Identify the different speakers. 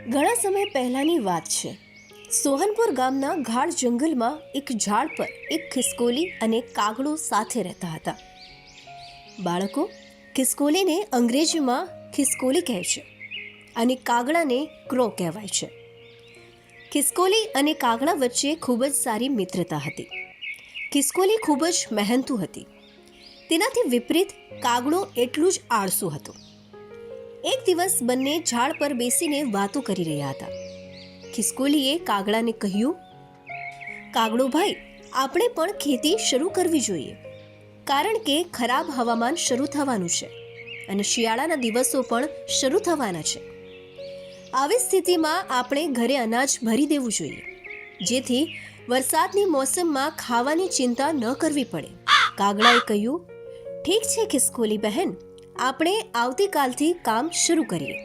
Speaker 1: ઘણા સમય પહેલાંની વાત છે. સોહનપુર ગામના ગાઢ જંગલમાં એક ઝાડ પર એક ખિસકોલી અને કાગડો સાથે રહેતા હતા. બાળકો, ખિસકોલીને અંગ્રેજીમાં ખિસકોલી કહે છે અને કાગડાને ક્રો કહેવાય છે. ખિસકોલી અને કાગડા વચ્ચે ખૂબ જ સારી મિત્રતા હતી. ખિસકોલી ખૂબ જ મહેનતુ હતી. તેનાથી વિપરીત કાગડો એટલું જ આળસુ હતો. એક દિવસ બંને ઝાડ પર બેસીને વાતો કરી રહ્યા હતા. ખિસકોલીએ કાગડાને કહ્યું, કાગડો ભાઈ, આપણે પણ ખેતી શરૂ કરવી જોઈએ, કારણ કે ખરાબ હવામાન શરૂ થવાનું છે અને શિયાળાના દિવસો પણ શરૂ થવાના છે. આવી સ્થિતિમાં આપણે ઘરે અનાજ ભરી દેવું જોઈએ, જેથી વરસાદની મોસમમાં ખાવાની ચિંતા ન કરવી પડે. કાગડાએ કહ્યું, ઠીક છે ખિસકોલી બહેન, આપણે આવતીકાલથી કામ શરૂ કરીએ.